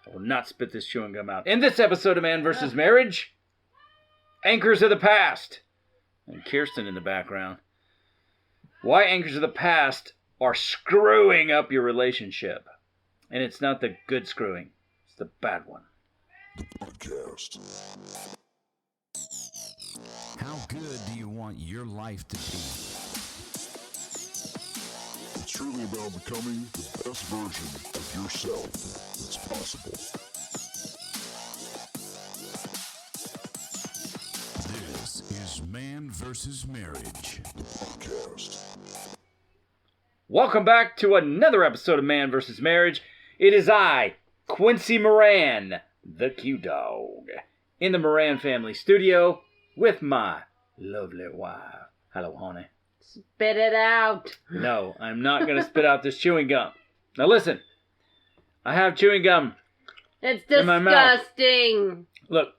I will not spit this chewing gum out. In this episode of Man vs. Marriage, anchors of the past. And Kirsten in the background. Why anchors of the past are screwing up your relationship. And it's not the good screwing. It's the bad one. The podcast. How good do you want your life to be? It's truly about becoming the best version of yourself that's possible. This is Man vs. Marriage. The podcast. Welcome back to another episode of Man vs. Marriage. It is I, Quincy Moran, the Q-Dog, in the Moran family studio with my lovely wife. Hello, honey. Spit it out. No, I'm not going to spit out this chewing gum. Now listen, I have chewing gum It's in my mouth. disgusting. Look,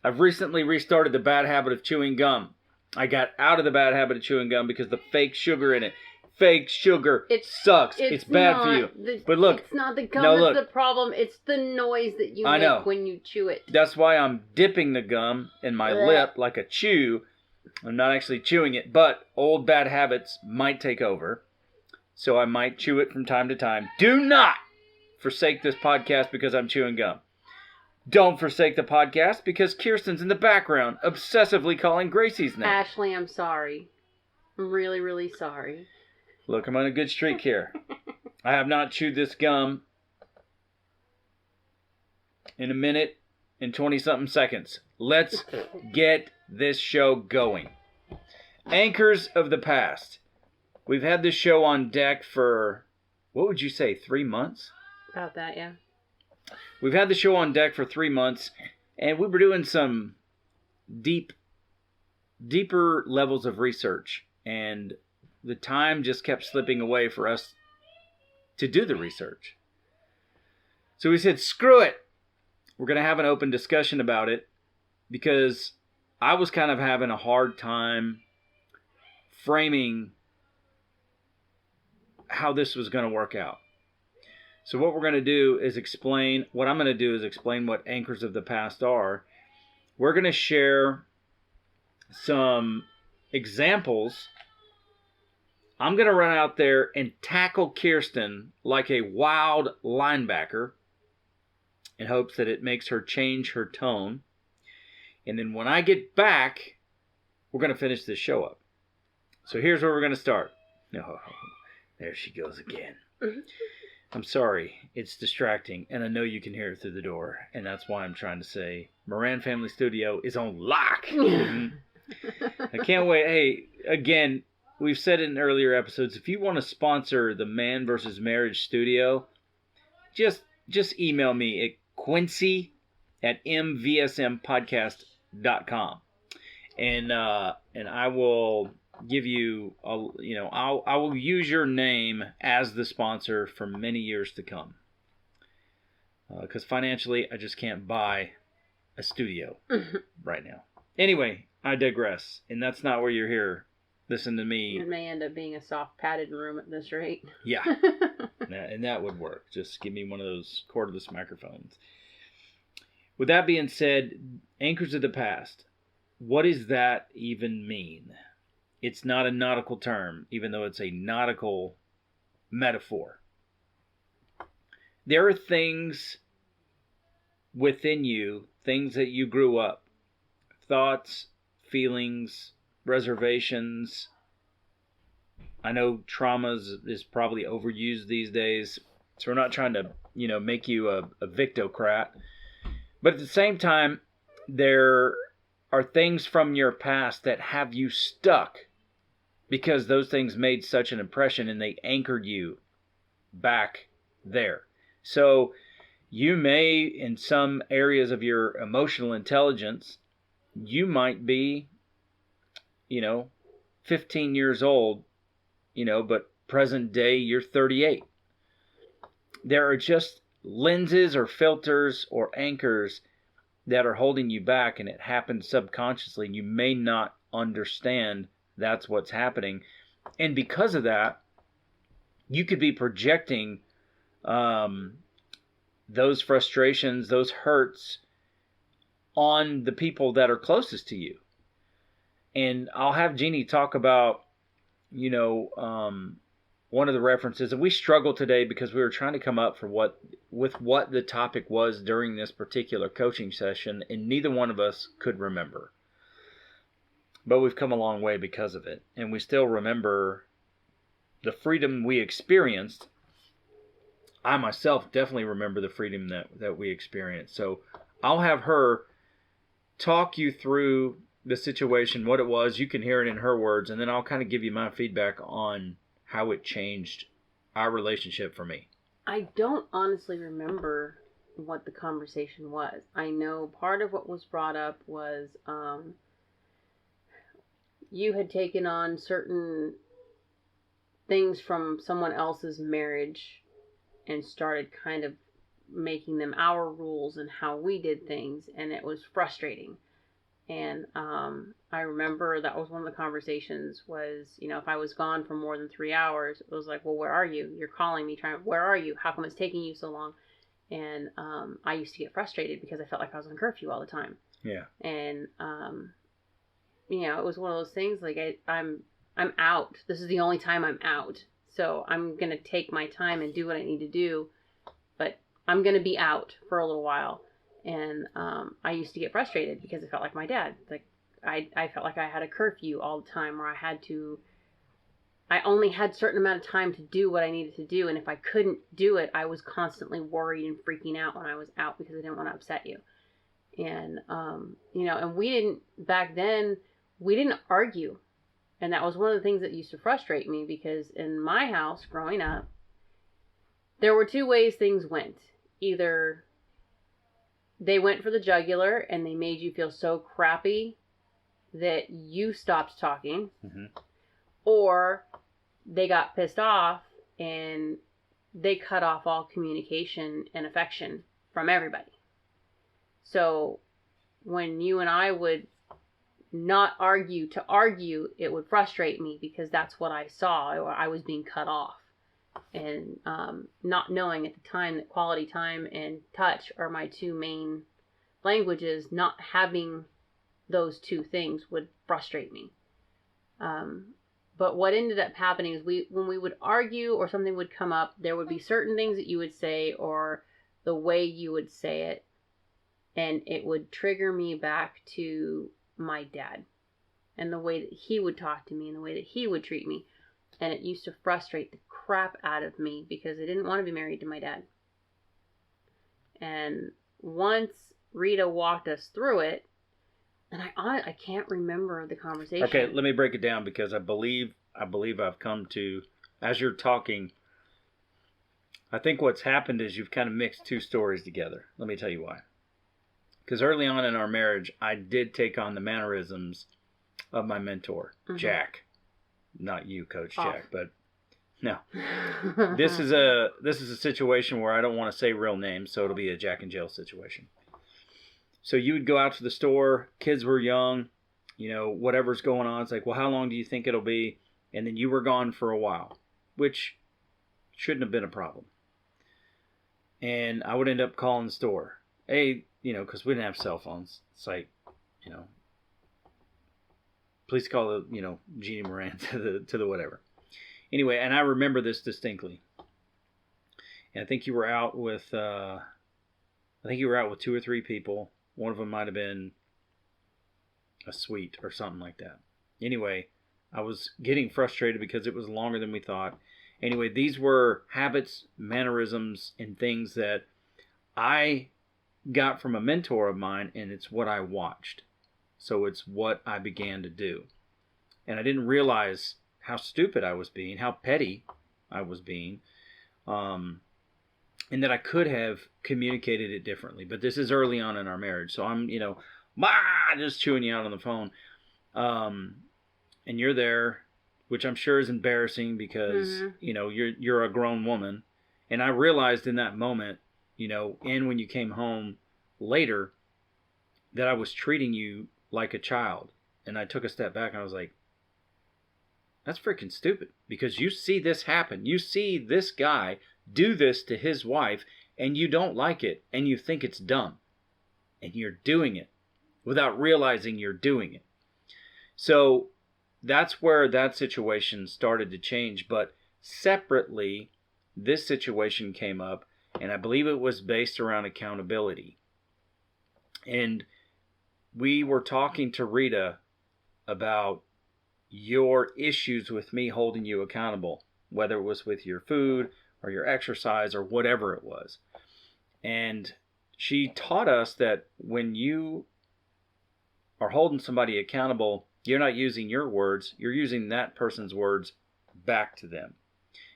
I've recently restarted the bad habit of chewing gum. I got out of the bad habit of chewing gum because the fake sugar in it. Fake sugar sucks. It's bad for you. But look, it's not the gum no, that's look. the problem. It's the noise that you I know. make when you chew it. That's why I'm dipping the gum in my Blech. lip like a chew. I'm not actually chewing it, but old bad habits might take over. So I might chew it from time to time. Do not forsake this podcast because I'm chewing gum. Don't forsake the podcast because Kirsten's in the background obsessively calling Gracie's name. Ashley, I'm sorry. I'm really, really sorry. Look, I'm on a good streak here. I have not chewed this gum in a minute and 20-something seconds. Let's get this show going. Anchors of the past. We've had this show on deck for, what would you say, 3 months? About that, yeah. We've had the show on deck for 3 months, and we were doing some deeper levels of research, and the time just kept slipping away for us to do the research. So we said, screw it. We're going to have an open discussion about it because I was kind of having a hard time framing how this was going to work out. So what we're going to do is explain what anchors of the past are. We're going to share some examples. I'm going to run out there and tackle Kirsten like a wild linebacker in hopes that it makes her change her tone. And then when I get back, we're going to finish this show up. So here's where we're going to start. Oh, there she goes again. I'm sorry, it's distracting, and I know you can hear it through the door, and that's why I'm trying to say Moran Family Studio is on lock. I can't wait. Hey, again, we've said it in earlier episodes, if you want to sponsor the Man vs. Marriage Studio, just email me at quincy@mvsmpodcast.com, and I will give you I will use your name as the sponsor for many years to come, because financially I just can't buy a studio right now. Anyway, I digress, and that's not where you're here. Listen to me. It may end up being a soft padded room at this rate. Yeah. And that would work. Just give me one of those cordless microphones. With that being said, anchors of the past. What does that even mean? It's not a nautical term, even though it's a nautical metaphor. There are things within you, things that you grew up, thoughts, feelings, reservations. I know trauma is probably overused these days, so we're not trying to, make you a victocrat. But at the same time, there are things from your past that have you stuck because those things made such an impression and they anchored you back there. So you may, in some areas of your emotional intelligence, you might be, 15 years old, but present day you're 38. There are just lenses or filters or anchors that are holding you back, and it happens subconsciously. You may not understand that's what's happening. And because of that, you could be projecting those frustrations, those hurts on the people that are closest to you. And I'll have Jeannie talk about, one of the references. And we struggled today because we were trying to come up with what the topic was during this particular coaching session, and neither one of us could remember. But we've come a long way because of it. And we still remember the freedom we experienced. I myself definitely remember the freedom that we experienced. So I'll have her talk you through the situation, what it was. You can hear it in her words, and then I'll kind of give you my feedback on how it changed our relationship for me. I don't honestly remember what the conversation was. I know part of what was brought up was you had taken on certain things from someone else's marriage and started kind of making them our rules and how we did things, and it was frustrating. And I remember that was one of the conversations was, if I was gone for more than 3 hours, it was like, well, where are you? You're calling me, where are you? How come it's taking you so long? And I used to get frustrated because I felt like I was on curfew all the time. Yeah. And, it was one of those things like I'm out. This is the only time I'm out. So I'm going to take my time and do what I need to do. But I'm going to be out for a little while. And I used to get frustrated because I felt like my dad. Like I felt like I had a curfew all the time where I only had a certain amount of time to do what I needed to do. And if I couldn't do it, I was constantly worried and freaking out when I was out because I didn't want to upset you. And, and back then, we didn't argue. And that was one of the things that used to frustrate me because in my house growing up, there were two ways things went. Either they went for the jugular and they made you feel so crappy that you stopped talking, or they got pissed off and they cut off all communication and affection from everybody. So when you and I would not argue to argue, it would frustrate me because that's what I saw, or I was being cut off. And not knowing at the time that quality time and touch are my two main languages, not having those two things would frustrate me. But what ended up happening is when we would argue or something would come up, there would be certain things that you would say or the way you would say it, and it would trigger me back to my dad and the way that he would talk to me and the way that he would treat me. And it used to frustrate the crap out of me because I didn't want to be married to my dad. And once Rita walked us through it, and I can't remember the conversation. Okay, let me break it down because I believe I've come to, as you're talking, I think what's happened is you've kind of mixed two stories together. Let me tell you why. Because early on in our marriage, I did take on the mannerisms of my mentor, Jack. Not you, Coach Jack, but no. This is a situation where I don't want to say real names, so it'll be a Jack and Jill situation. So you would go out to the store, kids were young, whatever's going on. It's like, well, how long do you think it'll be? And then you were gone for a while, which shouldn't have been a problem. And I would end up calling the store. Hey, because we didn't have cell phones. It's like, please call the, Jeannie Moran to the whatever. Anyway, and I remember this distinctly. And I think you were out with 2 or 3 people. One of them might have been a suite or something like that. Anyway, I was getting frustrated because it was longer than we thought. Anyway, these were habits, mannerisms, and things that I got from a mentor of mine, and it's what I watched. So it's what I began to do. And I didn't realize how stupid I was being, how petty I was being, and that I could have communicated it differently. But this is early on in our marriage. So I'm, just chewing you out on the phone. And you're there, which I'm sure is embarrassing because, you're a grown woman. And I realized in that moment, and when you came home later, that I was treating you like a child. And I took a step back and I was like, that's freaking stupid, because you see this happen. You see this guy do this to his wife, and you don't like it and you think it's dumb and you're doing it without realizing you're doing it. So that's where that situation started to change. But separately, this situation came up, and I believe it was based around accountability. And we were talking to Rita about your issues with me holding you accountable, whether it was with your food or your exercise or whatever it was. And she taught us that when you are holding somebody accountable, you're not using your words, you're using that person's words back to them.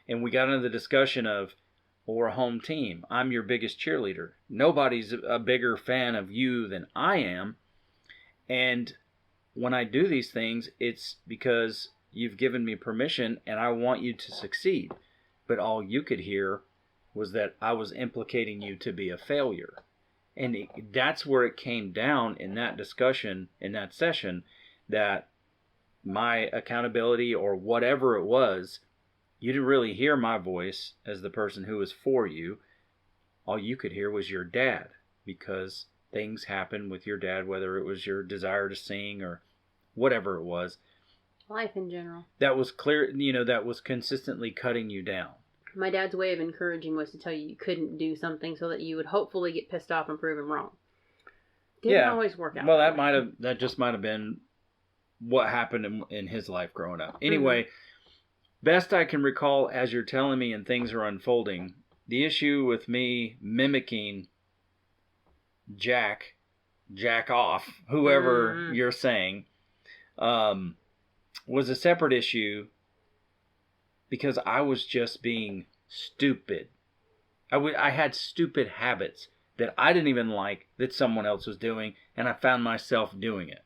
And we got into the discussion of, well, we're a home team. I'm your biggest cheerleader. Nobody's a bigger fan of you than I am. And when I do these things, it's because you've given me permission and I want you to succeed. But all you could hear was that I was implicating you to be a failure. And that's where it came down in that discussion, in that session, that my accountability or whatever it was, you didn't really hear my voice as the person who was for you. All you could hear was your dad, because things happen with your dad, whether it was your desire to sing or whatever it was. Life in general. That was clear, that was consistently cutting you down. My dad's way of encouraging was to tell you couldn't do something so that you would hopefully get pissed off and prove him wrong. Didn't always work out. Well, that just might have been what happened in his life growing up. Anyway, best I can recall as you're telling me and things are unfolding, the issue with me mimicking jack off, whoever you're saying, was a separate issue because I was just being stupid. I had stupid habits that I didn't even like that someone else was doing, and I found myself doing it.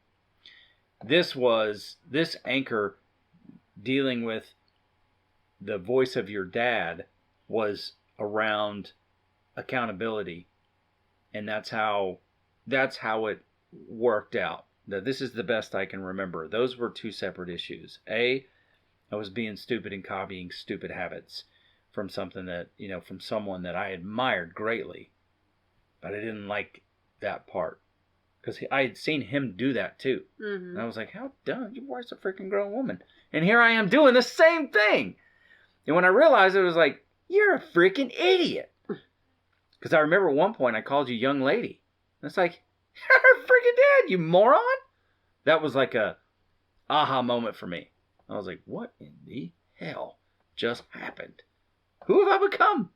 This anchor dealing with the voice of your dad was around accountability, and that's how it worked out. Now, this is the best I can remember. Those were two separate issues. I was being stupid and copying stupid habits from something that, from someone that I admired greatly, but I didn't like that part because I had seen him do that too. And I was like, how dumb, your wife's a freaking grown woman. And here I am doing the same thing. And when I realized it, was like, you're a freaking idiot. Because I remember at one point I called you young lady. And it's like, you're a freaking dad, you moron. That was like a aha moment for me. I was like, what in the hell just happened? Who have I become?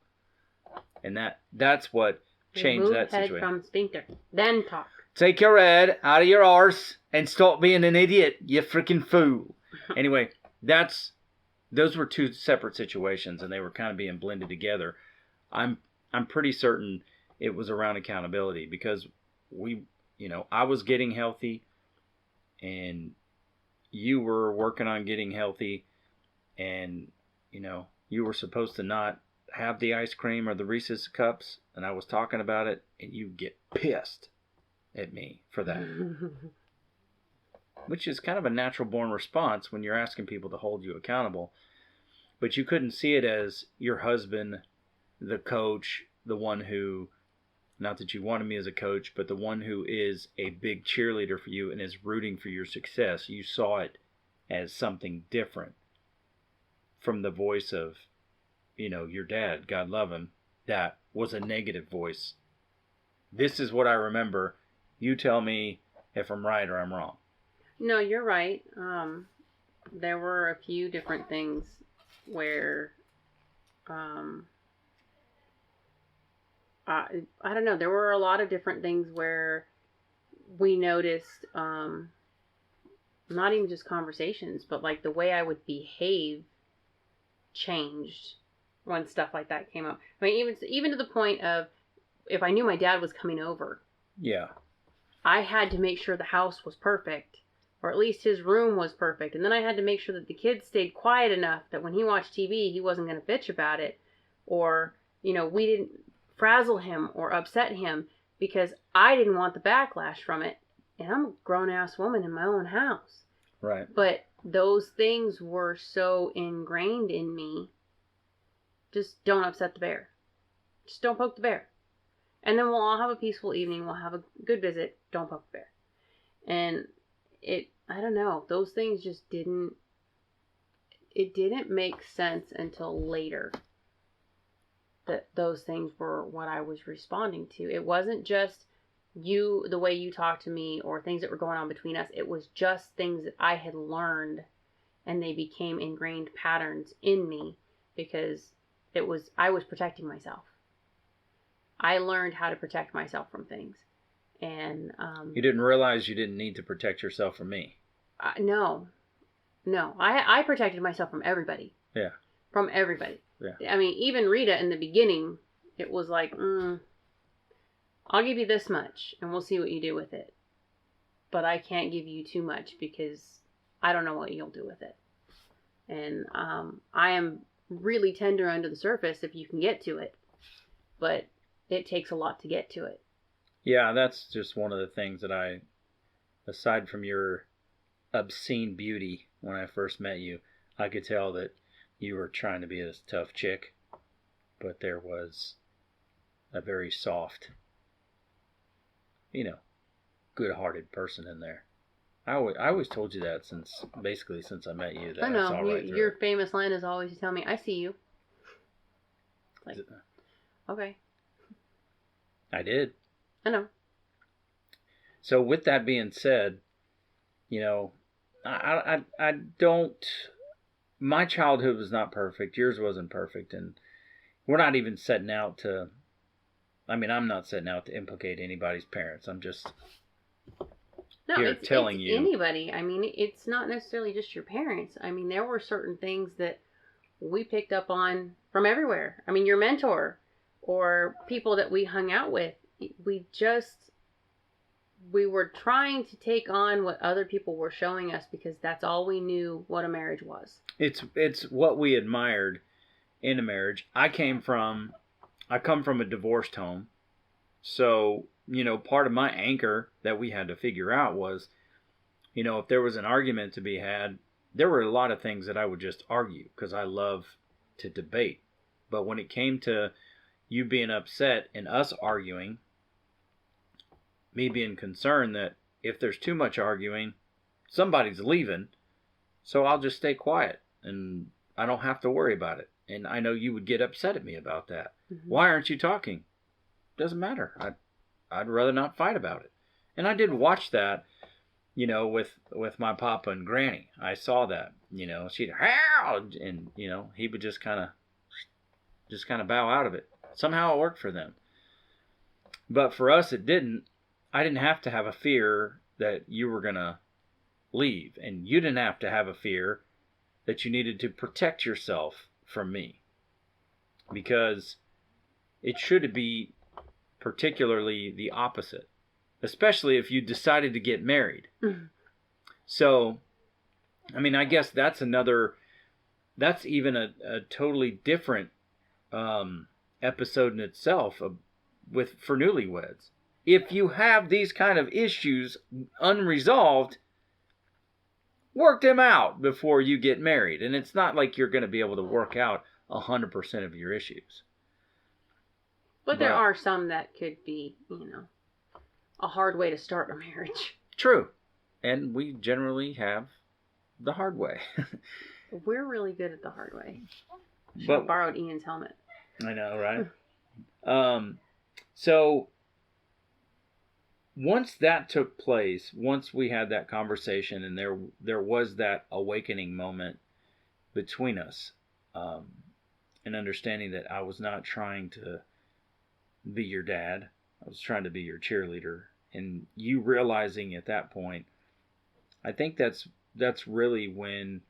And that's what changed that situation. Head from sphincter, then talk. Take your head out of your arse and stop being an idiot, you freaking fool. Anyway, those were two separate situations, and they were kind of being blended together. I'm pretty certain it was around accountability because I was getting healthy, and you were working on getting healthy, and you were supposed to not have the ice cream or the Reese's cups, and I was talking about it, and you get pissed at me for that. Which is kind of a natural born response when you're asking people to hold you accountable. But you couldn't see it as your husband, the coach, the one who, not that you wanted me as a coach, but the one who is a big cheerleader for you and is rooting for your success. You saw it as something different from the voice of, your dad, God love him, that was a negative voice. This is what I remember. You tell me if I'm right or I'm wrong. No, you're right. There were a few different things where, I don't know, there were a lot of different things where we noticed, not even just conversations, but like the way I would behave changed when stuff like that came up. I mean, even to the point of if I knew my dad was coming over. Yeah. I had to make sure the house was perfect, or at least his room was perfect. And then I had to make sure that the kids stayed quiet enough that when he watched TV, he wasn't going to bitch about it. Or, we didn't frazzle him or upset him because I didn't want the backlash from it. And I'm a grown-ass woman in my own house. Right. But those things were so ingrained in me. Just don't upset the bear. Just don't poke the bear. And then we'll all have a peaceful evening. We'll have a good visit. Don't poke the bear. And I don't know. Those things just it didn't make sense until later that those things were what I was responding to. It wasn't just the way you talked to me or things that were going on between us. It was just things that I had learned, and they became ingrained patterns in me because I was protecting myself. I learned how to protect myself from things. And you didn't realize you didn't need to protect yourself from me. No. I protected myself from everybody. Yeah. From everybody. Yeah. I mean, even Rita in the beginning, it was like, I'll give you this much and we'll see what you do with it. But I can't give you too much because I don't know what you'll do with it. And I am really tender under the surface if you can get to it. But it takes a lot to get to it. Yeah, that's just one of the things that aside from your obscene beauty when I first met you, I could tell that you were trying to be a tough chick, but there was a very soft, good-hearted person in there. I always told you that since I met you. That I know. saw right through your it. famous line is always to tell me, I see you. Like, okay. I did. I know. So with that being said, I don't. My childhood was not perfect. Yours wasn't perfect, and we're not even setting out to. I'm not setting out to implicate anybody's parents. I'm just telling you. Anybody. It's not necessarily just your parents. There were certain things that we picked up on from everywhere. Your mentor or people that we hung out with. We were trying to take on what other people were showing us because that's all we knew what a marriage was. It's what we admired in a marriage. I come from a divorced home. So, part of my anchor that we had to figure out was, if there was an argument to be had, there were a lot of things that I would just argue because I love to debate. But when it came to you being upset and us arguing, me being concerned that if there's too much arguing, somebody's leaving, so I'll just stay quiet and I don't have to worry about it. And I know you would get upset at me about that. Mm-hmm. Why aren't you talking? Doesn't matter. I'd rather not fight about it. And I did watch that, with my papa and granny. I saw that, she'd howl, and he would just kind of bow out of it. Somehow it worked for them. But for us it didn't. I didn't have to have a fear that you were going to leave, and you didn't have to have a fear that you needed to protect yourself from me, because it should be particularly the opposite, especially if you decided to get married. Mm-hmm. So, I guess that's even a totally different episode in itself for newlyweds. If you have these kind of issues unresolved, work them out before you get married. And it's not like you're going to be able to work out 100% of your issues. But there are some that could be, a hard way to start a marriage. True. And we generally have the hard way. We're really good at the hard way. Should have borrowed Ian's helmet. I know, right? So once that took place, once we had that conversation and there was that awakening moment between us, and understanding that I was not trying to be your dad, I was trying to be your cheerleader, and you realizing at that point, I think that's really when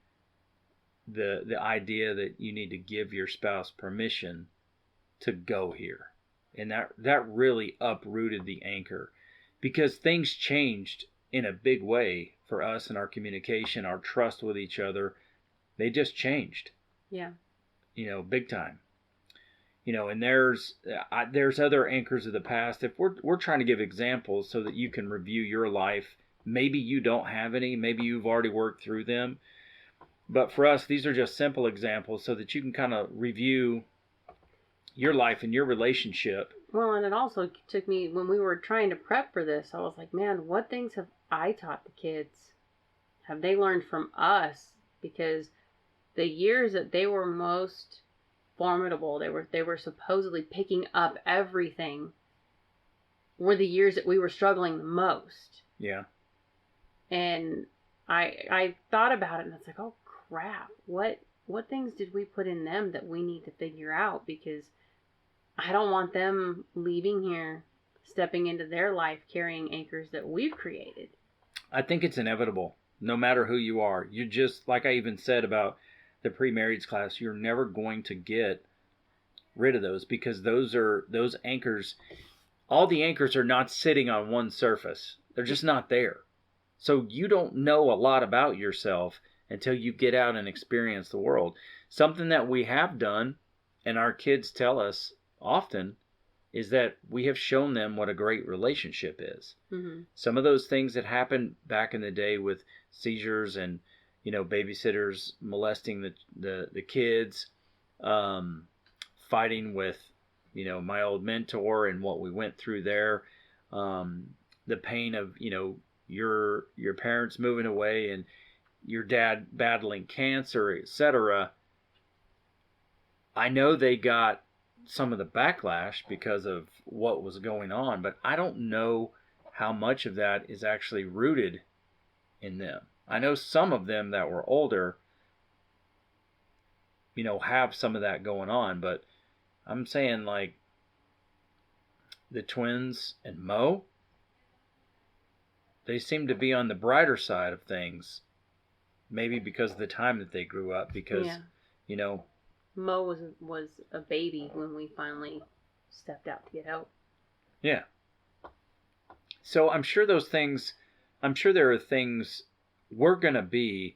the idea that you need to give your spouse permission to go here, and that really uprooted the anchor. Because things changed in a big way for us in our communication, our trust with each other. They just changed. Yeah. Big time. And there's other anchors of the past. If we're trying to give examples so that you can review your life, maybe you don't have any, maybe you've already worked through them. But for us, these are just simple examples so that you can kind of review, your life and your relationship. Well, and it also took me, when we were trying to prep for this, I was like, man, what things have I taught the kids? Have they learned from us? Because the years that they were most formidable, they were supposedly picking up everything, were the years that we were struggling the most. Yeah. And I thought about it, and it's like, oh crap, what things did we put in them that we need to figure out? Because I don't want them leaving here, stepping into their life, carrying anchors that we've created. I think it's inevitable. No matter who you are, you just, like I even said about the pre-marriage class, you're never going to get rid of those, because those anchors. All the anchors are not sitting on one surface. They're just not there. So you don't know a lot about yourself until you get out and experience the world. Something that we have done, and our kids tell us often, is that we have shown them what a great relationship is. Mm-hmm. Some of those things that happened back in the day with seizures and, babysitters molesting the kids, fighting with, my old mentor and what we went through there, the pain of, your parents moving away and your dad battling cancer, etc. I know they got some of the backlash because of what was going on, but I don't know how much of that is actually rooted in them. I know some of them that were older, have some of that going on, but I'm saying, like, the twins and Mo, they seem to be on the brighter side of things. Maybe because of the time that they grew up, because, Mo was a baby when we finally stepped out to get help. Yeah. So I'm sure there are things, we're going to be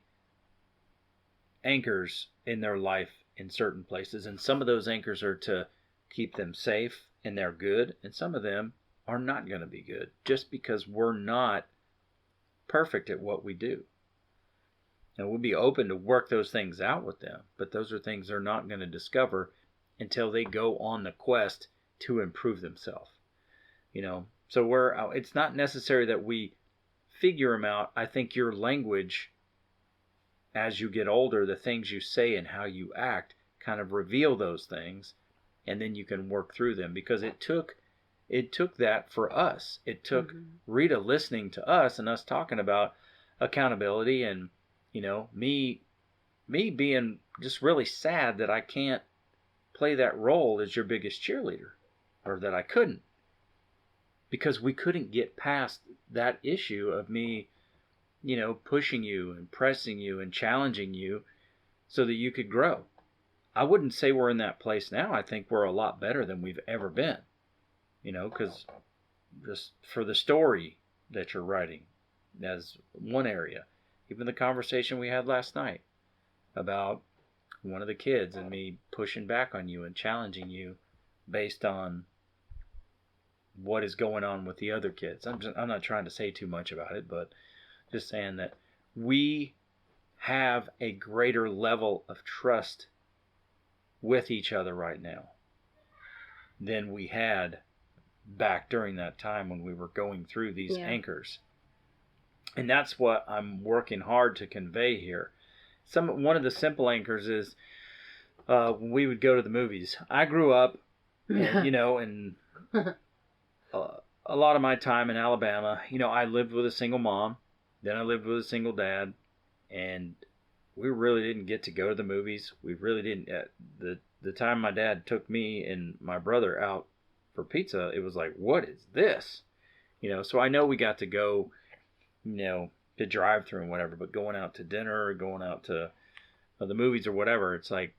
anchors in their life in certain places. And some of those anchors are to keep them safe and they're good. And some of them are not going to be good just because we're not perfect at what we do. And we'll be open to work those things out with them. But those are things they're not going to discover until they go on the quest to improve themselves. So it's not necessary that we figure them out. I think your language, as you get older, the things you say and how you act kind of reveal those things, and then you can work through them, because it took that for us. It took Rita listening to us and us talking about accountability, and me being just really sad that I can't play that role as your biggest cheerleader, or that I couldn't, because we couldn't get past that issue of me, pushing you and pressing you and challenging you so that you could grow. I wouldn't say we're in that place now. I think we're a lot better than we've ever been, because just for the story that you're writing as one area, even the conversation we had last night about one of the kids and me pushing back on you and challenging you based on what is going on with the other kids. I'm not trying to say too much about it, but just saying that we have a greater level of trust with each other right now than we had back during that time when we were going through these anchors. And that's what I'm working hard to convey here. One of the simple anchors is when we would go to the movies. I grew up, and a lot of my time in Alabama, I lived with a single mom, then I lived with a single dad, and we really didn't get to go to the movies. We really didn't. The time my dad took me and my brother out for pizza, it was like, what is this? So I know we got to go, to drive through and whatever, but going out to dinner or going out to the movies or whatever, it's like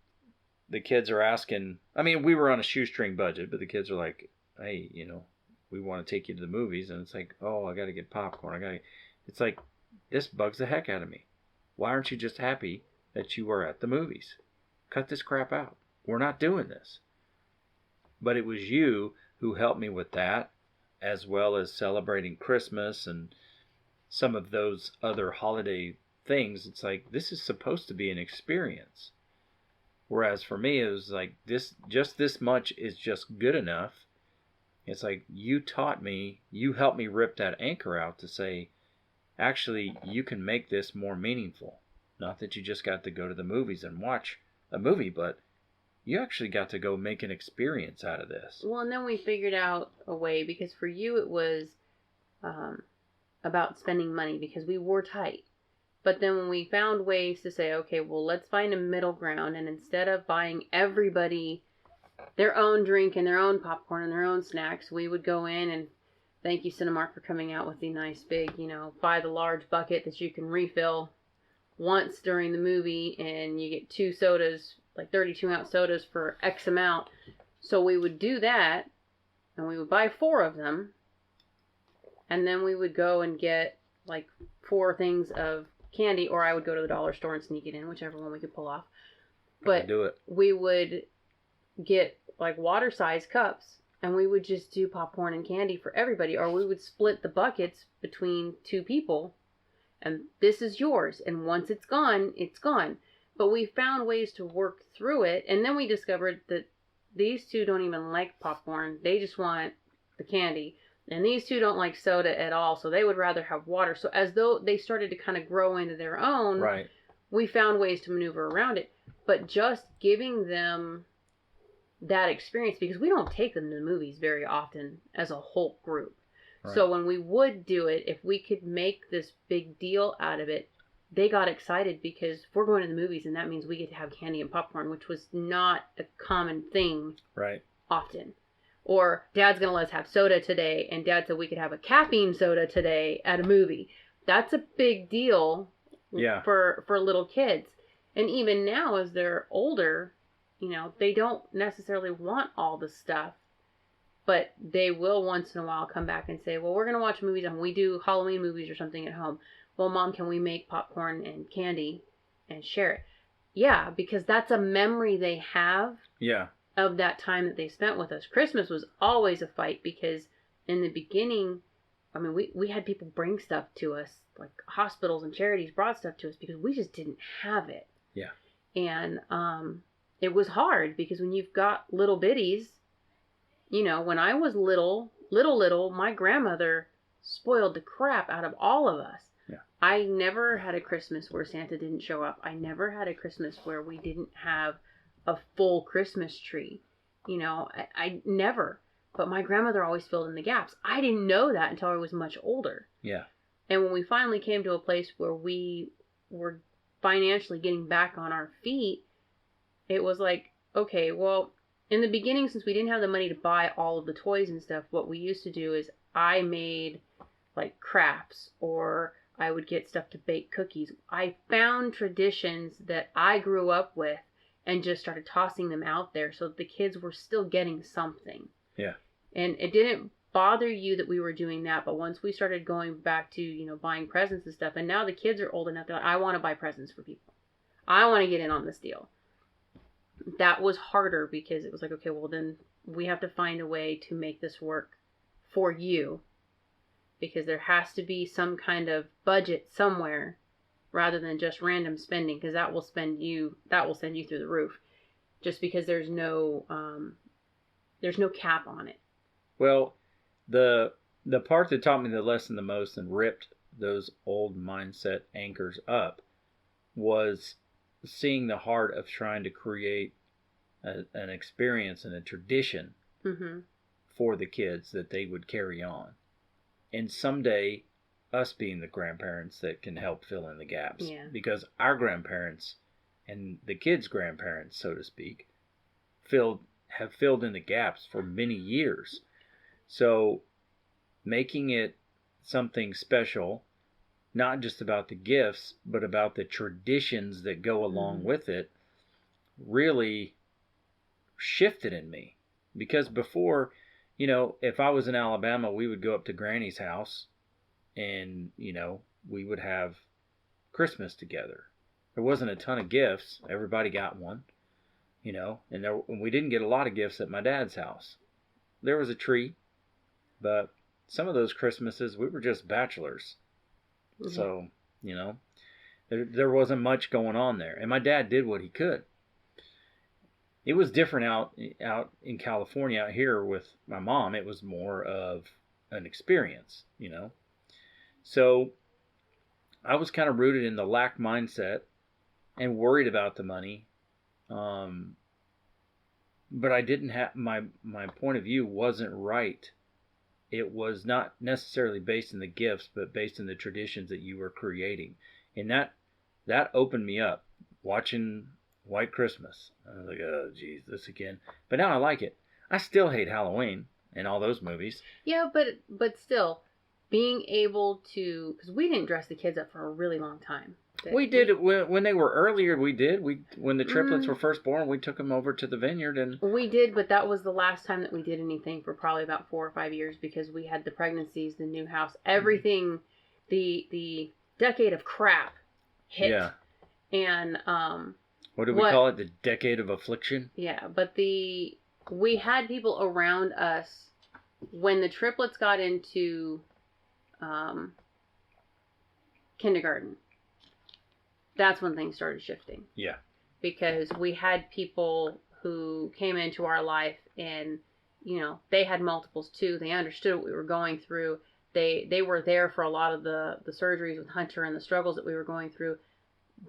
the kids are asking. I mean, we were on a shoestring budget, but the kids are like, hey, we want to take you to the movies. And it's like, oh, I got to get popcorn. It's like, this bugs the heck out of me. Why aren't you just happy that you were at the movies? Cut this crap out. We're not doing this. But it was you who helped me with that, as well as celebrating Christmas and some of those other holiday things. It's like, this is supposed to be an experience. Whereas for me, it was like this much is just good enough. It's like you taught me, you helped me rip that anchor out to say, actually, you can make this more meaningful. Not that you just got to go to the movies and watch a movie, but you actually got to go make an experience out of this. Well, and then we figured out a way, because for you it was about spending money because we were tight. But then when we found ways to say, okay, well, let's find a middle ground, and instead of buying everybody their own drink and their own popcorn and their own snacks, we would go in and thank you, Cinemark, for coming out with the nice big, buy the large bucket that you can refill once during the movie, and you get 2 sodas, like 32-ounce sodas for X amount. So we would do that, and we would buy 4 of them, and then we would go and get like 4 things of candy, or I would go to the dollar store and sneak it in, whichever one we could pull off. But do it. We would get like water-sized cups, and we would just do popcorn and candy for everybody, or we would split the buckets between 2 people, and this is yours, and once it's gone, it's gone. But we found ways to work through it, and then we discovered that these 2 don't even like popcorn. They just want the candy. And these 2 don't like soda at all, so they would rather have water. So as though they started to kind of grow into their own, right, we found ways to maneuver around it. But just giving them that experience, because we don't take them to the movies very often as a whole group. Right. So when we would do it, if we could make this big deal out of it, they got excited, because we're going to the movies and that means we get to have candy and popcorn, which was not a common thing often. Or Dad's going to let us have soda today, and Dad said we could have a caffeine soda today at a movie. That's a big deal for little kids. And even now, as they're older, they don't necessarily want all the stuff, but they will once in a while come back and say, well, we're going to watch movies, and we do Halloween movies or something at home. Well, Mom, can we make popcorn and candy and share it? Yeah, because that's a memory they have. Yeah. Of that time that they spent with us. Christmas was always a fight, because in the beginning, I mean, we had people bring stuff to us, like hospitals and charities brought stuff to us, because we just didn't have it. Yeah. And it was hard, because when you've got little bitties, when I was little, my grandmother spoiled the crap out of all of us. Yeah. I never had a Christmas where Santa didn't show up. I never had a Christmas where we didn't have a full Christmas tree. I never. But my grandmother always filled in the gaps. I didn't know that until I was much older. Yeah. And when we finally came to a place where we were financially getting back on our feet, it was like, okay, well, in the beginning, since we didn't have the money to buy all of the toys and stuff, what we used to do is I made like crafts, or I would get stuff to bake cookies. I found traditions that I grew up with and just started tossing them out there so that the kids were still getting something. Yeah. And it didn't bother you that we were doing that, but once we started going back to, buying presents and stuff, and now the kids are old enough, they're like, I want to buy presents for people. I want to get in on this deal. That was harder, because it was like, okay, well then we have to find a way to make this work for you, because there has to be some kind of budget somewhere, rather than just random spending, because that will send you through the roof, just because there's no cap on it. Well, the part that taught me the lesson the most and ripped those old mindset anchors up was seeing the heart of trying to create an experience and a tradition for the kids that they would carry on, and someday us being the grandparents that can help fill in the gaps. Yeah. Because our grandparents and the kids' grandparents, so to speak, have filled in the gaps for many years. So making it something special, not just about the gifts, but about the traditions that go along with it, really shifted in me. Because before, if I was in Alabama, we would go up to Granny's house, and we would have Christmas together. There wasn't a ton of gifts. Everybody got one, and we didn't get a lot of gifts at my dad's house. There was a tree, but some of those Christmases we were just bachelors. Mm-hmm. So there wasn't much going on there, and my dad did what he could. It was different out in California. Out here with my mom, it was more of an experience, you know. So I was kind of rooted in the lack mindset and worried about the money. But I didn't have my point of view wasn't right. It was not necessarily based in the gifts, but based in the traditions that you were creating, and that opened me up. Watching White Christmas, I was like, oh geez, this again. But now I like it. I still hate Halloween and all those movies. Yeah, but still, being able to, because we didn't dress the kids up for a really long time. We did it when they were earlier. We did. When the triplets were first born, we took them over to the vineyard and we did. But that was the last time that we did anything for probably about 4 or 5 years, because we had the pregnancies, the new house, everything, the decade of crap hit. Yeah. And what do we call it? The decade of affliction. Yeah, but we had people around us when the triplets got into kindergarten. That's when things started shifting. Yeah. Because we had people who came into our life and, you know, they had multiples too. They understood what we were going through. They were there for a lot of the surgeries with Hunter and the struggles that we were going through.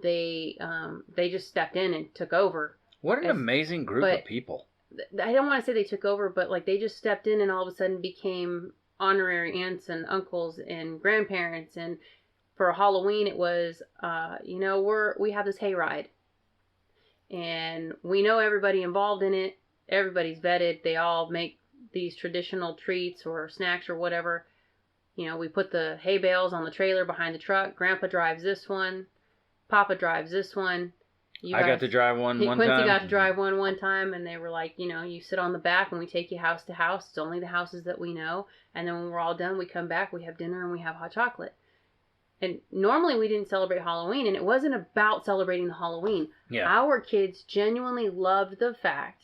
They just stepped in and took over. What an amazing group of people. I don't want to say they took over, but like they just stepped in and all of a sudden became honorary aunts and uncles and grandparents. And for Halloween, it was, we have this hayride, and we know everybody involved in it. Everybody's vetted. They all make these traditional treats or snacks or whatever. You know, we put the hay bales on the trailer behind the truck. Grandpa drives this one. Papa drives this one. I got to drive one time. Quincy got to drive one time, and they were like, you know, you sit on the back and we take you house to house. It's only the houses that we know. And then when we're all done, we come back, we have dinner, and we have hot chocolate. And normally we didn't celebrate Halloween, and it wasn't about celebrating the Halloween. Yeah. Our kids genuinely loved the fact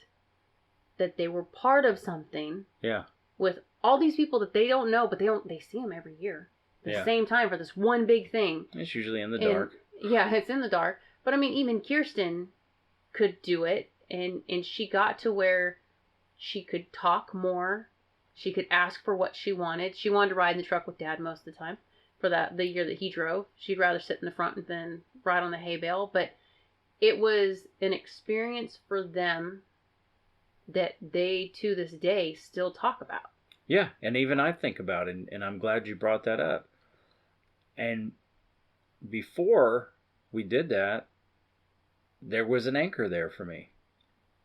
that they were part of something. Yeah. With all these people that they don't know, but they see them every year. At the same time for this one big thing. It's usually in the dark. Yeah, it's in the dark. But I mean, even Kirsten could do it, and she got to where she could talk more. She could ask for what she wanted. She wanted to ride in the truck with Dad most of the time. For the year that he drove, she'd rather sit in the front than ride on the hay bale. But it was an experience for them that they, to this day, still talk about. Yeah, and even I think about it, and I'm glad you brought that up. And before we did that, there was an anchor there for me.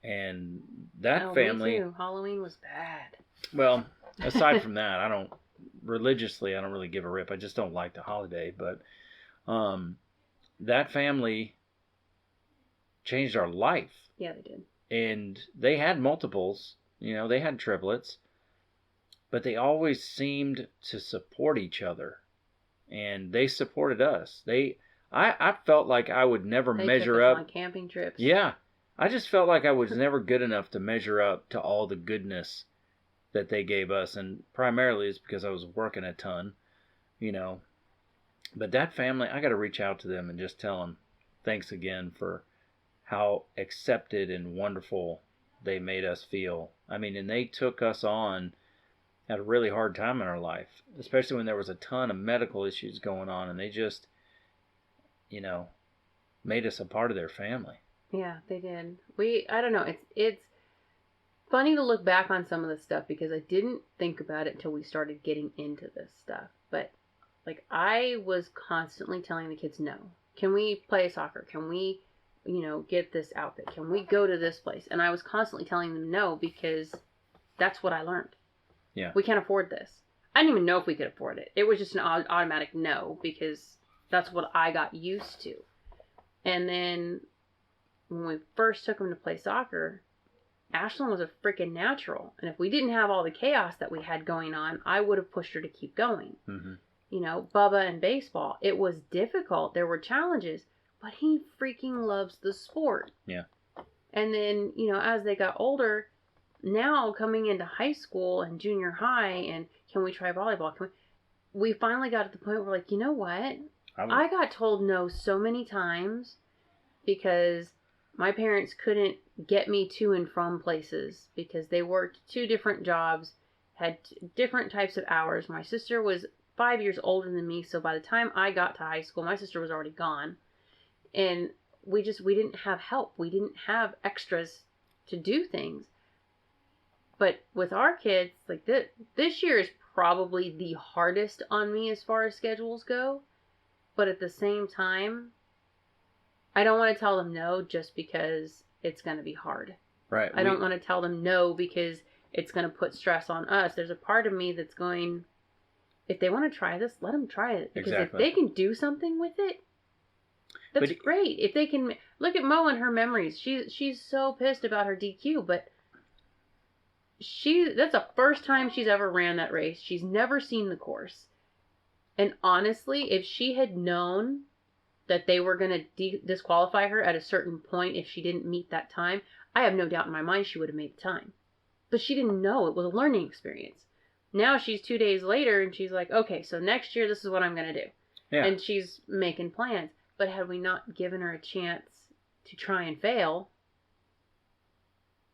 And that family... Me too. Halloween was bad. Well, aside from that, I don't really give a rip. I just don't like the holiday. But that family changed our life. Yeah, they did. And they had multiples. You know, they had triplets. But they always seemed to support each other. And they supported us. I felt like I would never measure up. On camping trips. Yeah. I just felt like I was never good enough to measure up to all the goodness that they gave us. And primarily it's because I was working a ton, you know. But that family, I got to reach out to them and just tell them thanks again for how accepted and wonderful they made us feel. I mean, and they took us on at a really hard time in our life, especially when there was a ton of medical issues going on, and they just, you know, made us a part of their family. Yeah, they did. I don't know, it's funny to look back on some of this stuff because I didn't think about it until we started getting into this stuff. But like I was constantly telling the kids, no. Can we play soccer? Can we, you know, get this outfit? Can we go to this place? And I was constantly telling them no because that's what I learned. Yeah. We can't afford this. I didn't even know if we could afford it. It was just an automatic no because that's what I got used to. And then when we first took them to play soccer, Ashlyn was a freaking natural. And if we didn't have all the chaos that we had going on, I would have pushed her to keep going. Mm-hmm. You know, Bubba and baseball, it was difficult. There were challenges, but he freaking loves the sport. Yeah. And then, you know, as they got older, now coming into high school and junior high, and can we try volleyball? We finally got to the point where we're like, you know what? I got told no so many times because my parents couldn't get me to and from places because they worked 2 different jobs, had different types of hours. My sister was 5 years older than me, so by the time I got to high school, my sister was already gone. And we didn't have help. We didn't have extras to do things. But with our kids, like this year is probably the hardest on me as far as schedules go. But at the same time, I don't want to tell them no just because it's going to be hard. Right. I don't want to tell them no because it's going to put stress on us. There's a part of me that's going, if they want to try this, let them try it. Because if they can do something with it, that's great. If they can, look at Mo and her memories. She's so pissed about her DQ, but that's the first time she's ever ran that race. She's never seen the course. And honestly, if she had known that they were going to disqualify her at a certain point if she didn't meet that time, I have no doubt in my mind she would have made the time. But she didn't know. It was a learning experience. Now she's 2 days later and she's like, okay, so next year this is what I'm going to do. Yeah. And she's making plans. But had we not given her a chance to try and fail,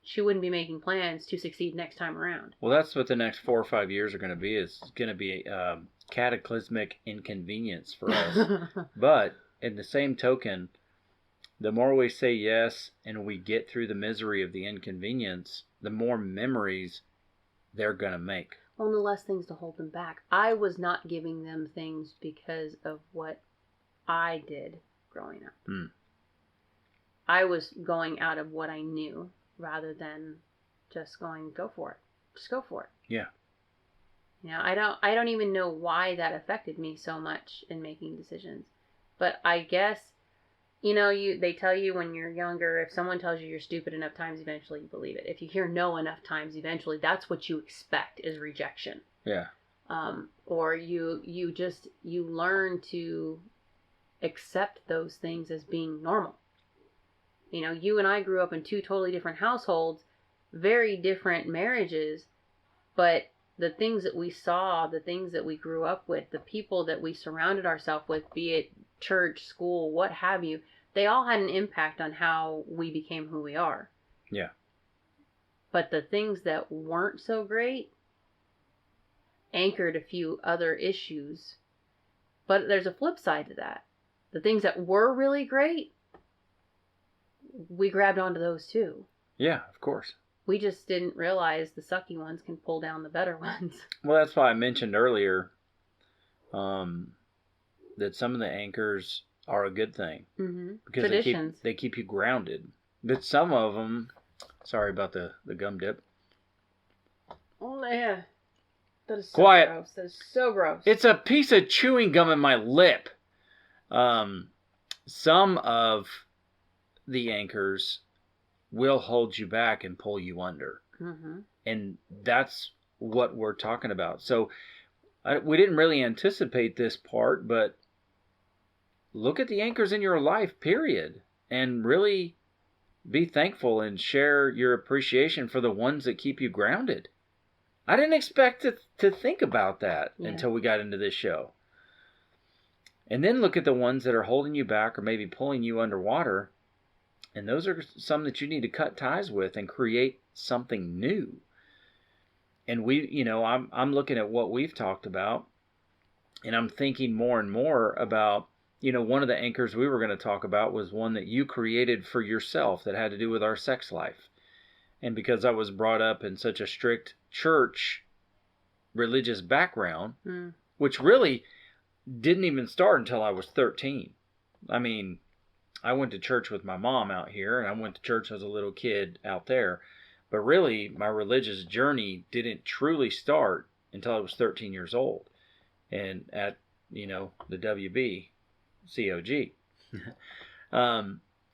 she wouldn't be making plans to succeed next time around. Well, that's what the next 4 or 5 years are going to be. It's going to be cataclysmic inconvenience for us. But in the same token, the more we say yes and we get through the misery of the inconvenience, the more memories they're going to make. Well, and the less things to hold them back. I was not giving them things because of what I did growing up. I was going out of what I knew rather than just going, go for it. Just go for it. Yeah. I don't even know why that affected me so much in making decisions. But I guess, they tell you when you're younger, if someone tells you you're stupid enough times, eventually you believe it. If you hear no enough times, eventually that's what you expect is rejection. Yeah. Or you learn to accept those things as being normal. You and I grew up in 2 totally different households, very different marriages, but the things that we saw, the things that we grew up with, the people that we surrounded ourselves with, be it church, school, what have you, they all had an impact on how we became who we are. Yeah. But the things that weren't so great anchored a few other issues. But there's a flip side to that. The things that were really great, we grabbed onto those too. Yeah, of course. We just didn't realize the sucky ones can pull down the better ones. Well, that's why I mentioned earlier that some of the anchors are a good thing. Mm-hmm. Because traditions. they keep you grounded. But some of them, sorry about the gum dip. Oh, yeah. That is so Quiet. Gross. That is so gross. It's a piece of chewing gum in my lip. Some of the anchors will hold you back and pull you under. Mm-hmm. And that's what we're talking about. So we didn't really anticipate this part, but look at the anchors in your life, period. And really be thankful and share your appreciation for the ones that keep you grounded. I didn't expect to think about that until we got into this show. And then look at the ones that are holding you back or maybe pulling you underwater. And those are some that you need to cut ties with and create something new. And I'm looking at what we've talked about, and I'm thinking more and more about, one of the anchors we were going to talk about was one that you created for yourself that had to do with our sex life. And because I was brought up in such a strict church religious background, which really didn't even start until I was 13. I mean, I went to church with my mom out here, and I went to church as a little kid out there. But really, my religious journey didn't truly start until I was 13 years old. And at, the WB, COG.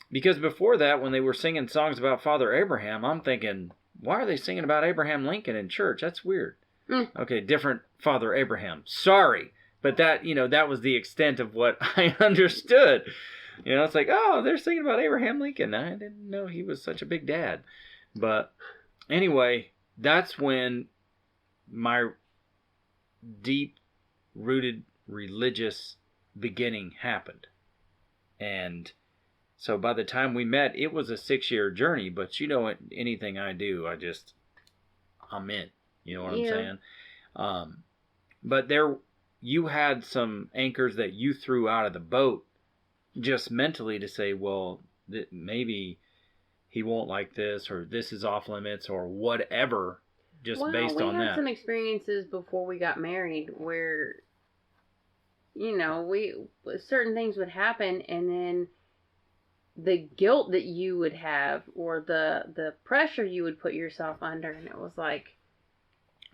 Because before that, when they were singing songs about Father Abraham, I'm thinking, why are they singing about Abraham Lincoln in church? That's weird. Okay, different Father Abraham. Sorry. But that, that was the extent of what I understood. It's like, oh, they're singing about Abraham Lincoln. I didn't know he was such a big dad. But anyway, that's when my deep-rooted religious beginning happened. And So by the time we met, it was a 6-year journey. But you know, anything I do, I'm in. You know what I'm saying? But you had some anchors that you threw out of the boat just mentally to say, well, maybe he won't like this, or this is off limits, or whatever, just based on that. We had some experiences before we got married where, certain things would happen, and then the guilt that you would have, or the pressure you would put yourself under, and it was like,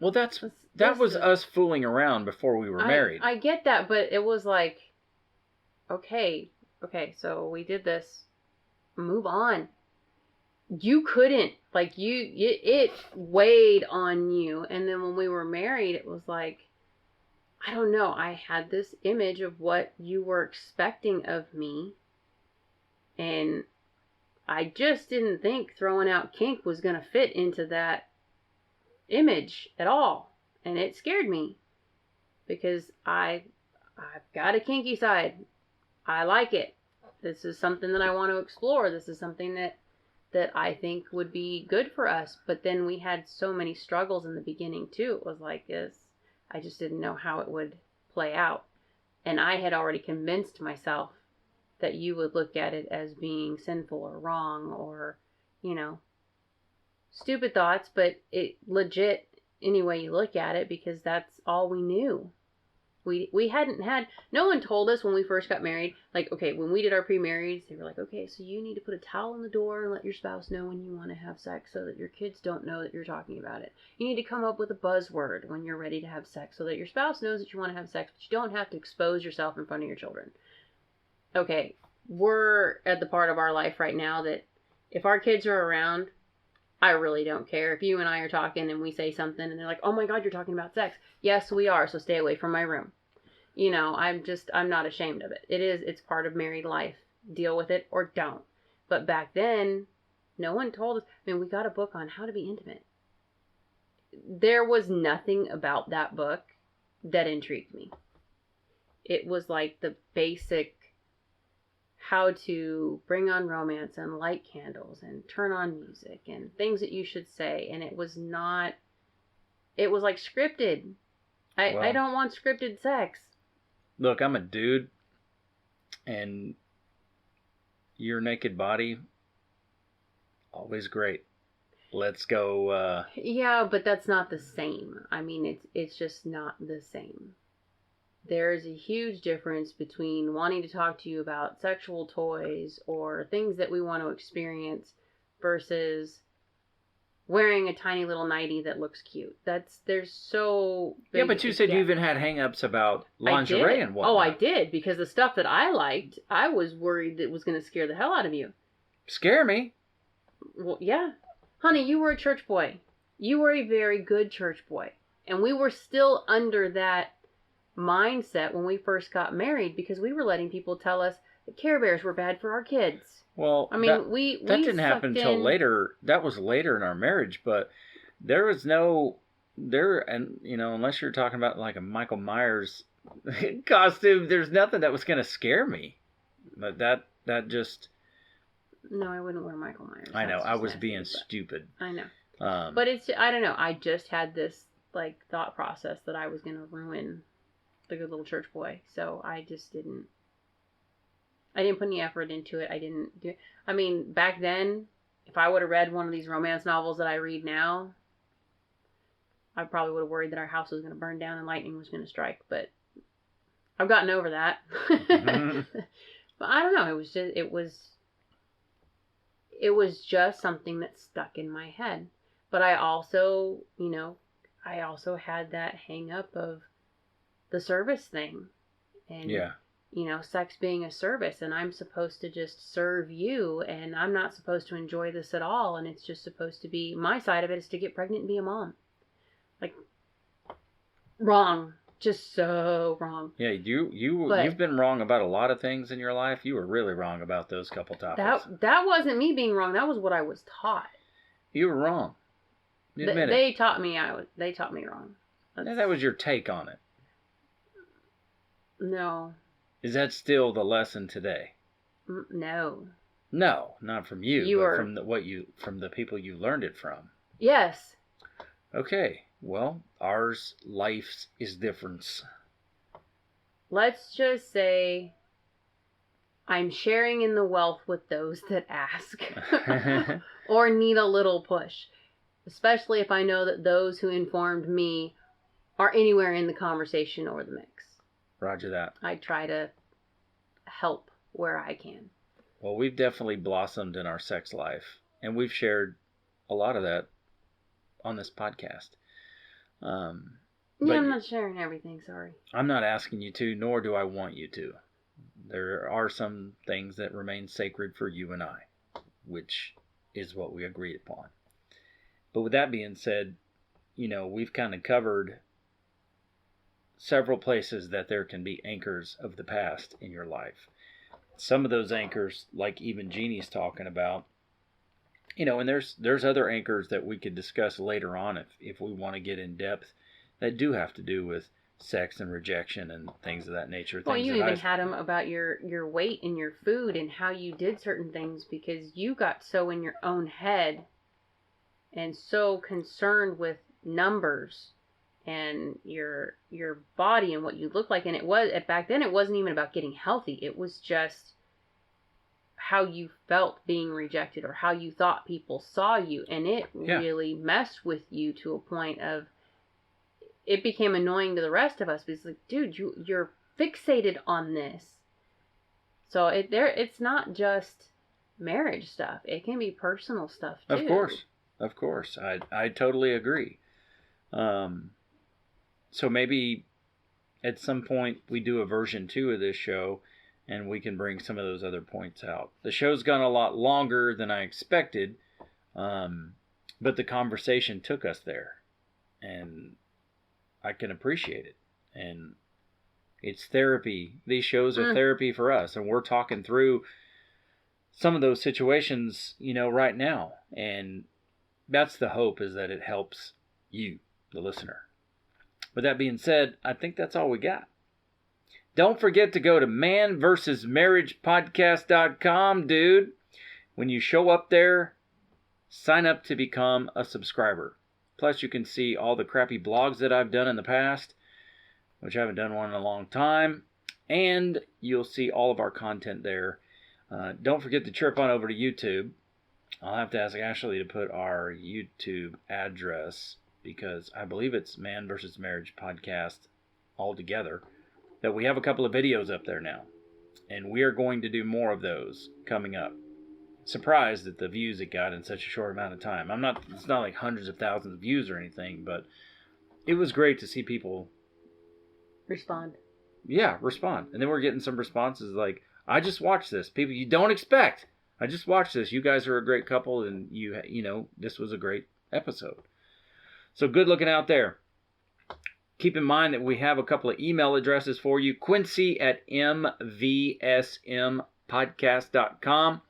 well, that was us fooling around before we were married. I get that, but it was like, okay, so we did this, move on. You couldn't, like, it weighed on you. And then when we were married, it was like, I don't know, I had this image of what you were expecting of me, and I just didn't think throwing out kink was going to fit into that image at all. And it scared me, because I've got a kinky side. I like it. This is something that I want to explore. This is something that I think would be good for us. But then we had so many struggles in the beginning too. It was like this. I just didn't know how it would play out. And I had already convinced myself that you would look at it as being sinful or wrong, or, stupid thoughts, but it legit any way you look at it, because that's all we knew. We hadn't had, no one told us when we first got married, like, okay, when we did our pre-marrieds, they were like, okay, so you need to put a towel on the door and let your spouse know when you want to have sex so that your kids don't know that you're talking about it. You need to come up with a buzzword when you're ready to have sex so that your spouse knows that you want to have sex, but you don't have to expose yourself in front of your children. Okay, we're at the part of our life right now that if our kids are around, I really don't care. If you and I are talking and we say something and they're like, oh my God, you're talking about sex. Yes, we are. So stay away from my room. I'm not ashamed of it. It's part of married life. Deal with it or don't. But back then, no one told us. I mean, we got a book on how to be intimate. There was nothing about that book that intrigued me. It was like the basic how to bring on romance and light candles and turn on music and things that you should say. And it was like scripted. I don't want scripted sex. Look, I'm a dude, and your naked body, always great. Let's go. Yeah, but that's not the same. I mean, it's just not the same. There's a huge difference between wanting to talk to you about sexual toys or things that we want to experience versus wearing a tiny little nightie that looks cute. There's so big. Yeah, but you said you even had hang-ups about lingerie and whatnot. Oh, I did, because the stuff that I liked, I was worried that it was going to scare the hell out of you. Scare me? Well, yeah. Honey, you were a church boy. You were a very good church boy. And we were still under that mindset when we first got married, because we were letting people tell us that Care Bears were bad for our kids. Well, I mean, that didn't happen until later. That was later in our marriage, but there was unless you're talking about like a Michael Myers costume, there's nothing that was going to scare me. But that just... No, I wouldn't wear Michael Myers. I know, I was being stupid. I know. But I don't know, I just had this like thought process that I was going to ruin the good little church boy. So I didn't put any effort into it. I didn't do it. I mean, back then, if I would have read one of these romance novels that I read now, I probably would have worried that our house was going to burn down and lightning was going to strike. But I've gotten over that. Mm-hmm. But I don't know. It was just something that stuck in my head. But I also had that hang up of the service thing. And yeah. Sex being a service, and I'm supposed to just serve you, and I'm not supposed to enjoy this at all, and it's just supposed to be, my side of it is to get pregnant and be a mom. Like, wrong. Just so wrong. Yeah, you've been wrong about a lot of things in your life. You were really wrong about those couple topics. That wasn't me being wrong. That was what I was taught. You were wrong. Admit it. They taught me wrong. That was your take on it. No. Is that still the lesson today? No. No, not from you, You but are- from the people you learned it from. Yes. Okay, well, ours life is different. Let's just say I'm sharing in the wealth with those that ask or need a little push, especially if I know that those who informed me are anywhere in the conversation or the mix. Roger that. I try to help where I can. Well, we've definitely blossomed in our sex life, and we've shared a lot of that on this podcast. Yeah, I'm not sharing everything, sorry. I'm not asking you to, nor do I want you to. There are some things that remain sacred for you and I, which is what we agreed upon. But with that being said, we've kind of covered several places that there can be anchors of the past in your life. Some of those anchors, like even Jeannie's talking about, and there's other anchors that we could discuss later on if we want to get in depth that do have to do with sex and rejection and things of that nature. Well, you even had them about your weight and your food and how you did certain things because you got so in your own head and so concerned with numbers and your body and what you look like. And it was, back then, it wasn't even about getting healthy. It was just how you felt being rejected or how you thought people saw you. And it really messed with you to a point of, it became annoying to the rest of us. Because like, dude, you're fixated on this. So it's not just marriage stuff. It can be personal stuff too. Of course. I totally agree. So maybe at some point we do a version 2 of this show and we can bring some of those other points out. The show's gone a lot longer than I expected, but the conversation took us there. And I can appreciate it. And it's therapy. These shows are therapy for us. And we're talking through some of those situations, right now. And that's the hope, is that it helps you, the listener. With that being said, I think that's all we got. Don't forget to go to Manvsmarriagepodcast.com, dude. When you show up there, sign up to become a subscriber. Plus, you can see all the crappy blogs that I've done in the past, which I haven't done one in a long time. And you'll see all of our content there. Don't forget to chirp on over to YouTube. I'll have to ask Ashley to put our YouTube address, because I believe it's Man vs. Marriage Podcast all together. That we have a couple of videos up there now. And we are going to do more of those coming up. Surprised at the views it got in such a short amount of time. It's not like hundreds of thousands of views or anything, but it was great to see people respond. Yeah, respond. And then we're getting some responses like, I just watched this. People you don't expect. I just watched this. You guys are a great couple, and this was a great episode. So good looking out there. Keep in mind that we have a couple of email addresses for you. Quincy at mvsmpodcast.com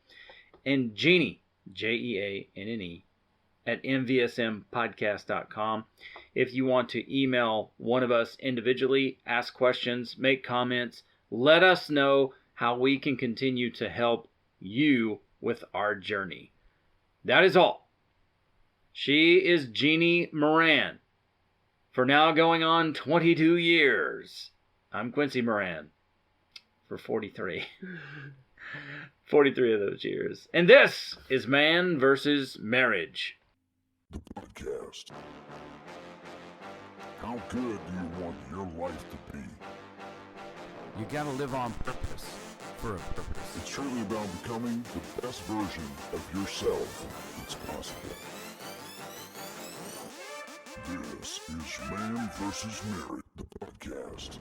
and Jeannie, Jeanne, at mvsmpodcast.com. If you want to email one of us individually, ask questions, make comments, let us know how we can continue to help you with our journey. That is all. She is Jeannie Moran. For now going on 22 years. I'm Quincy Moran. For 43. 43 of those years. And this is Man vs. Marriage. The podcast. How good do you want your life to be? You gotta live on purpose. For a purpose. It's truly about becoming the best version of yourself that's possible. This is Man vs. Marriage, the podcast.